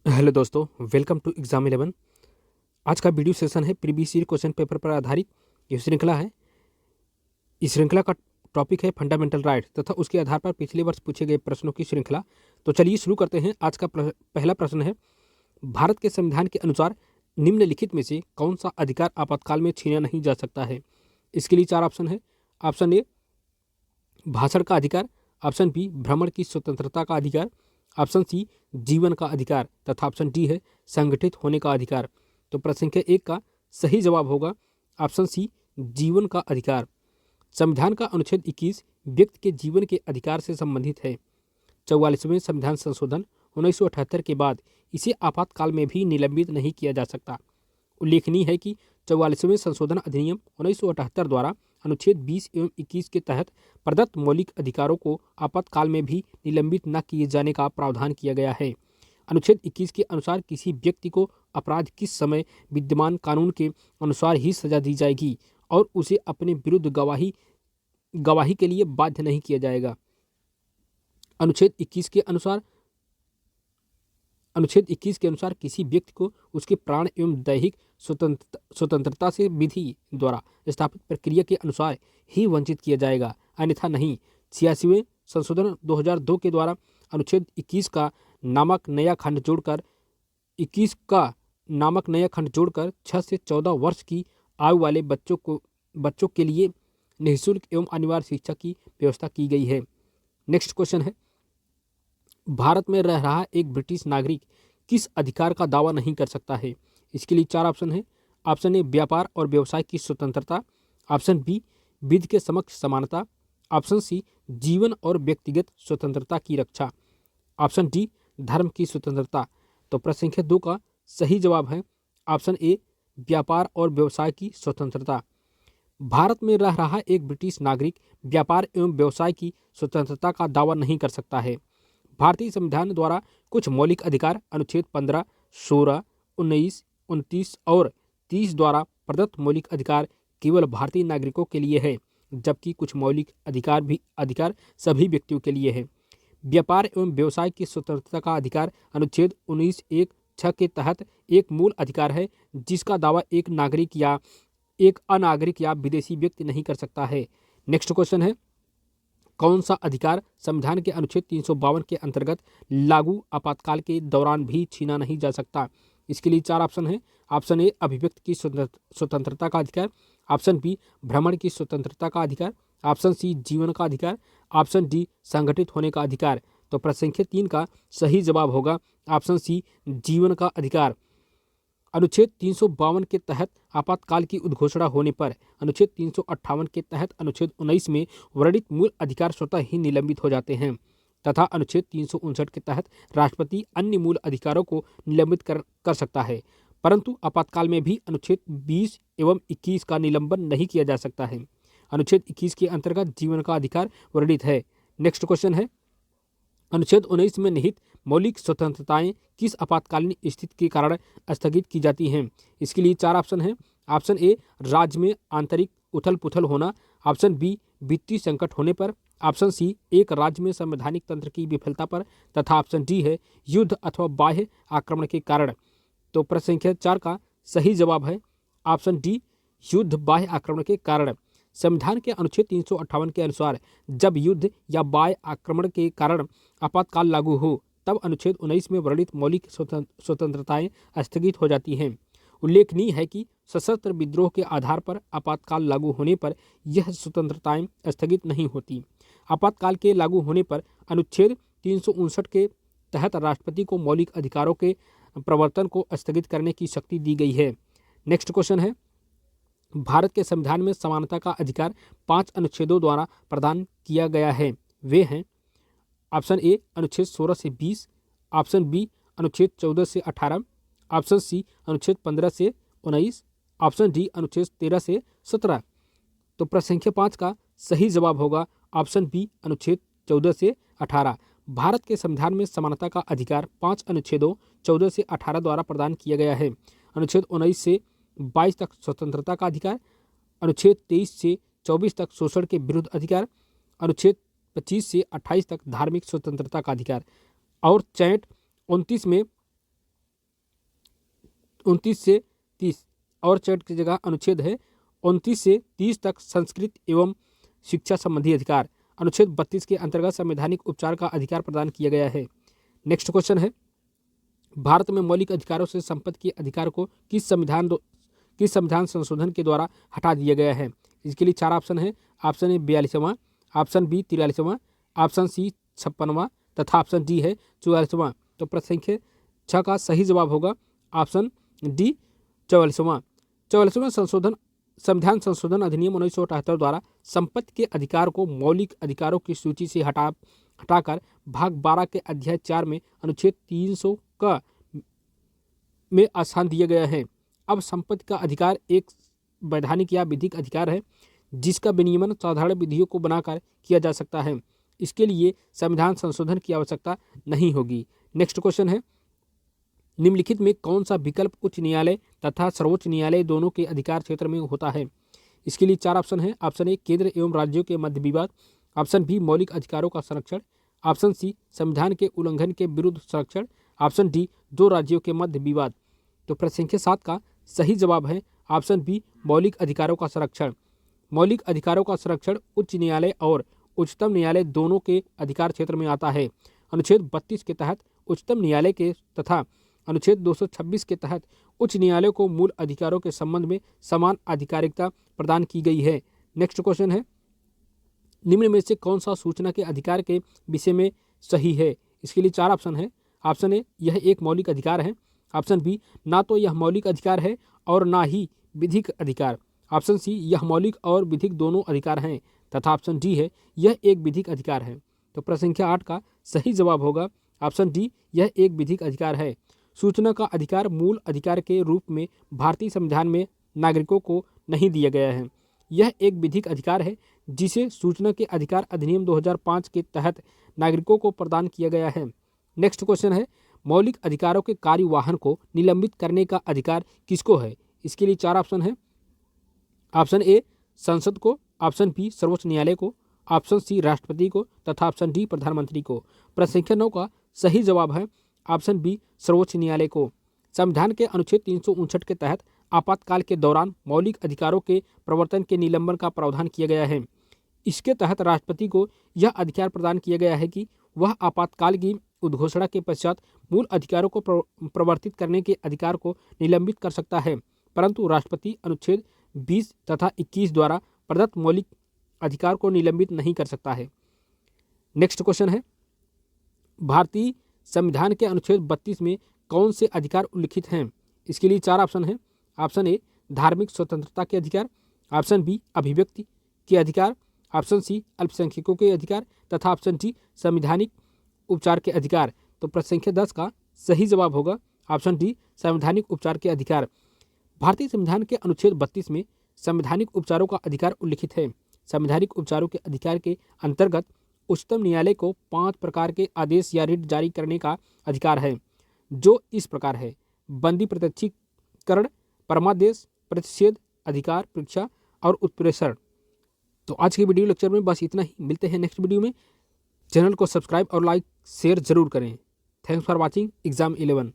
Hello दोस्तों, welcome to exam 11। आज का वीडियो सेशन है प्रीवियस ईयर क्वेश्चन पेपर पर आधारित ये श्रृंखला है। इस श्रृंखला का टॉपिक है फंडामेंटल राइट तथा उसके आधार पर पिछले वर्ष पूछे गए प्रश्नों की श्रृंखला। तो चलिए शुरू करते हैं। आज का पहला प्रश्न है, भारत के संविधान के अनुसार निम्नलिखित में से कौन सा अधिकार आपातकाल में छीना नहीं जा सकता है। इसके लिए चार ऑप्शन है। ऑप्शन ए भाषण का अधिकार, ऑप्शन बी भ्रमण की स्वतंत्रता का अधिकार, ऑप्शन सी जीवन का अधिकार तथा ऑप्शन डी है संगठित होने का अधिकार। तो प्रश्न संख्या एक का सही जवाब होगा ऑप्शन सी जीवन का अधिकार। संविधान का अनुच्छेद 21 व्यक्ति के जीवन के अधिकार से संबंधित है। 44वें संविधान संशोधन 1978 के बाद इसे आपातकाल में भी निलंबित नहीं किया जा सकता। उल्लेखनीय है कि 44वें संशोधन अधिनियम 1978 द्वारा अनुच्छेद 20 एवं 21 के तहत प्रदत्त मौलिक अधिकारों को आपातकाल में भी निलंबित न किए जाने का प्रावधान किया गया है। अनुच्छेद 21 के अनुसार किसी व्यक्ति को अपराध किस समय विद्यमान कानून के अनुसार ही सजा दी जाएगी और उसे अपने विरुद्ध गवाही के लिए बाध्य नहीं किया जाएगा। अनुच्छेद 21 के अनुसार किसी व्यक्ति को उसके प्राण एवं दैहिक स्वतंत्रता से विधि द्वारा स्थापित प्रक्रिया के अनुसार ही वंचित किया जाएगा, अन्यथा नहीं। 86वें संशोधन 2002 के द्वारा अनुच्छेद 21 का नामक नया खंड जोड़कर 6 से 14 वर्ष की आयु वाले बच्चों के लिए निःशुल्क एवं अनिवार्य शिक्षा की व्यवस्था की गई है। नेक्स्ट क्वेश्चन है, भारत में रह रहा एक ब्रिटिश नागरिक किस अधिकार का दावा नहीं कर सकता है। इसके लिए चार ऑप्शन है। ऑप्शन ए व्यापार और व्यवसाय की स्वतंत्रता, ऑप्शन बी विधि के समक्ष समानता, ऑप्शन सी जीवन और व्यक्तिगत स्वतंत्रता की रक्षा, ऑप्शन डी धर्म की स्वतंत्रता। तो प्रश्न संख्या 2 का सही जवाब है ऑप्शन ए व्यापार और व्यवसाय की स्वतंत्रता। भारत में रह रहा एक ब्रिटिश नागरिक व्यापार एवं व्यवसाय की स्वतंत्रता का दावा नहीं कर सकता है। भारतीय संविधान द्वारा कुछ मौलिक अधिकार अनुच्छेद 15, 16, 19, 29 और 30 द्वारा प्रदत्त मौलिक अधिकार केवल भारतीय नागरिकों के लिए है, जबकि कुछ मौलिक अधिकार सभी व्यक्तियों के लिए है। व्यापार एवं व्यवसाय की स्वतंत्रता का अधिकार अनुच्छेद 19(1)(6) के तहत एक मूल अधिकार है, जिसका दावा एक अनागरिक या विदेशी व्यक्ति नहीं कर सकता है। नेक्स्ट क्वेश्चन है, कौन सा अधिकार संविधान के अनुच्छेद 352 के अंतर्गत लागू आपातकाल के दौरान भी छीना नहीं जा सकता। इसके लिए चार ऑप्शन है। ऑप्शन ए अभिव्यक्ति की स्वतंत्रता का अधिकार, ऑप्शन बी भ्रमण की स्वतंत्रता का अधिकार, ऑप्शन सी जीवन का अधिकार, ऑप्शन डी संगठित होने का अधिकार। तो प्रश्न संख्या 3 का सही जवाब होगा ऑप्शन सी जीवन का अधिकार। अनुच्छेद 352 के तहत आपातकाल की उद्घोषणा होने पर अनुच्छेद 358 के तहत अनुच्छेद 19 में वर्णित मूल अधिकार स्वतः ही निलंबित हो जाते हैं तथा अनुच्छेद 359 के तहत राष्ट्रपति अन्य मूल अधिकारों को निलंबित कर सकता है, परंतु आपातकाल में भी अनुच्छेद 20 एवं 21 का निलंबन नहीं किया जा सकता है। अनुच्छेद 21 के अंतर्गत जीवन का अधिकार वर्णित है। नेक्स्ट क्वेश्चन है, अनुच्छेद 19 में निहित मौलिक स्वतंत्रताएं किस आपातकालीन स्थिति के कारण स्थगित की जाती हैं। इसके लिए चार ऑप्शन हैं। ऑप्शन ए राज्य में आंतरिक उथल पुथल होना, ऑप्शन बी वित्तीय संकट होने पर, ऑप्शन सी एक राज्य में संवैधानिक तंत्र की विफलता पर तथा ऑप्शन डी है युद्ध अथवा बाह्य आक्रमण के कारण। तो प्रश्न संख्या 4 का सही जवाब है ऑप्शन डी युद्ध बाह्य आक्रमण के कारण। संविधान के अनुच्छेद 358 के अनुसार जब युद्ध या बाह्य आक्रमण के कारण आपातकाल लागू हो, तब अनुच्छेद 19 में वर्णित मौलिक स्वतंत्रताएं स्थगित हो जाती हैं। उल्लेखनीय है कि सशस्त्र विद्रोह के आधार पर आपातकाल लागू होने पर यह स्वतंत्रताएं स्थगित नहीं होती। आपातकाल के लागू होने पर अनुच्छेद 359 के तहत राष्ट्रपति को मौलिक अधिकारों के प्रवर्तन को स्थगित करने की शक्ति दी गई है। नेक्स्ट क्वेश्चन है, भारत के संविधान में समानता का अधिकार 5 अनुच्छेदों द्वारा प्रदान किया गया है। वे हैं ऑप्शन ए अनुच्छेद 16 से 20, ऑप्शन बी अनुच्छेद 14 से 18, ऑप्शन सी अनुच्छेद 15 से 19, ऑप्शन डी अनुच्छेद 13 से 17। तो प्रश्न संख्या 5 का सही जवाब होगा ऑप्शन बी अनुच्छेद 14 से 18। भारत के संविधान में समानता का अधिकार 5 अनुच्छेदों 14 से 18 द्वारा प्रदान किया गया है। अनुच्छेद 19 से 22 तक स्वतंत्रता का अधिकार, अनुच्छेद 23 से 24 तक शोषण के विरुद्ध अधिकार, अनुच्छेद 25 से 28 तक धार्मिक स्वतंत्रता का अधिकार और चैट 29 में 29 से 30 और चैट की जगह अनुच्छेद है 29 से 30 तक संस्कृत एवं शिक्षा संबंधी अधिकार। अनुच्छेद 32 के अंतर्गत संवैधानिक उपचार का अधिकार प्रदान किया गया है। नेक्स्ट क्वेश्चन है, भारत में मौलिक अधिकारों से संपत्ति के अधिकार को किस संविधान संशोधन के द्वारा हटा दिया गया है? इसके लिए 4 ऑप्शन है। ऑप्शन ए 42वां, ऑप्शन बी 43वां, ऑप्शन सी 56वां तथा ऑप्शन डी है 44वां। तो प्रश्न संख्या 6 का सही जवाब होगा ऑप्शन डी 44वां। 44वां संविधान संशोधन अधिनियम 1978 द्वारा संपत्ति के अधिकार को मौलिक अधिकारों की सूची से हटाकर भाग 12 के अध्याय 4 में अनुच्छेद 300 का में स्थान दिया गया है। अब संपत्ति का अधिकार एक वैधानिक या विधिक अधिकार है जिसका विनियमन साधारण विधियों को बनाकर किया जा सकता है। इसके लिए संविधान संशोधन की आवश्यकता नहीं होगी। नेक्स्ट क्वेश्चन है, निम्नलिखित में कौन सा विकल्प उच्च न्यायालय तथा सर्वोच्च न्यायालय दोनों के अधिकार क्षेत्र में होता है? इसके लिए 4 ऑप्शन है। ऑप्शन ए केंद्र एवं राज्यों के मध्य विवाद, ऑप्शन बी मौलिक अधिकारों का संरक्षण, ऑप्शन सी संविधान के उल्लंघन के विरुद्ध संरक्षण, ऑप्शन डी 2 राज्यों के मध्य विवाद। तो प्रश्न संख्या 7 का सही जवाब है ऑप्शन बी मौलिक अधिकारों का संरक्षण। मौलिक अधिकारों का संरक्षण उच्च न्यायालय और उच्चतम न्यायालय दोनों के अधिकार क्षेत्र में आता है। अनुच्छेद 32 के तहत उच्चतम न्यायालय के तथा अनुच्छेद 226 के तहत उच्च न्यायालय को मूल अधिकारों के संबंध में समान आधिकारिकता प्रदान की गई है। नेक्स्ट क्वेश्चन है, निम्न में से कौन सा सूचना के अधिकार के विषय में सही है? इसके लिए 4 ऑप्शन है। ऑप्शन ए यह एक मौलिक अधिकार है, ऑप्शन बी ना तो यह मौलिक अधिकार है और ना ही विधिक अधिकार, ऑप्शन सी यह मौलिक और विधिक दोनों अधिकार हैं तथा ऑप्शन डी है यह एक विधिक अधिकार है। तो प्रश्न संख्या 8 का सही जवाब होगा ऑप्शन डी यह एक विधिक अधिकार है। सूचना का अधिकार मूल अधिकार के रूप में भारतीय संविधान में नागरिकों को नहीं दिया गया है। यह एक विधिक अधिकार है जिसे सूचना के अधिकार अधिनियम 2005 के तहत नागरिकों को प्रदान किया गया है। नेक्स्ट क्वेश्चन है, मौलिक अधिकारों के कार्यवाहन को निलंबित करने का अधिकार किसको है? इसके लिए 4 ऑप्शन है। ऑप्शन ए संसद को, ऑप्शन बी सर्वोच्च न्यायालय को, ऑप्शन सी राष्ट्रपति को तथा ऑप्शन डी प्रधानमंत्री को। प्रश्न संख्या 9 का सही जवाब है ऑप्शन बी सर्वोच्च न्यायालय को। संविधान के अनुच्छेद 359 के तहत आपातकाल के दौरान मौलिक अधिकारों के प्रवर्तन के निलंबन का प्रावधान किया गया है। इसके तहत राष्ट्रपति को यह अधिकार प्रदान किया गया है कि वह आपातकाल की उद्घोषणा के पश्चात मूल अधिकारों को प्रवर्तित करने के अधिकार को निलंबित कर सकता है, परंतु राष्ट्रपति अनुच्छेद 20 तथा 21 द्वारा प्रदत्त मौलिक अधिकार को निलंबित नहीं कर सकता है। नेक्स्ट क्वेश्चन है, भारतीय संविधान के अनुच्छेद 32 में कौन से अधिकार उल्लिखित हैं? इसके लिए 4 ऑप्शन है। ऑप्शन ए धार्मिक स्वतंत्रता के अधिकार, ऑप्शन बी अभिव्यक्ति के अधिकार, ऑप्शन सी अल्पसंख्यकों के अधिकार तथा ऑप्शन डी संवैधानिक उपचार के अधिकार। तो प्रश्न संख्या 10 का सही जवाब होगा ऑप्शन डी संवैधानिक उपचार के अधिकार। भारतीय संविधान के अनुच्छेद 32 में संवैधानिक उपचारों का अधिकार उल्लिखित है। संवैधानिक उपचारों के अधिकार के अंतर्गत उच्चतम न्यायालय को 5 प्रकार के आदेश या रिट जारी करने का अधिकार है, जो इस प्रकार है: बंदी प्रत्यक्षीकरण, परमादेश, प्रतिषेध, अधिकार परीक्षा और उत्प्रेषण। तो आज के वीडियो लेक्चर में बस इतना ही। मिलते हैं नेक्स्ट वीडियो में। चैनल को सब्सक्राइब और लाइक शेयर जरूर करें। Thanks for watching exam 11।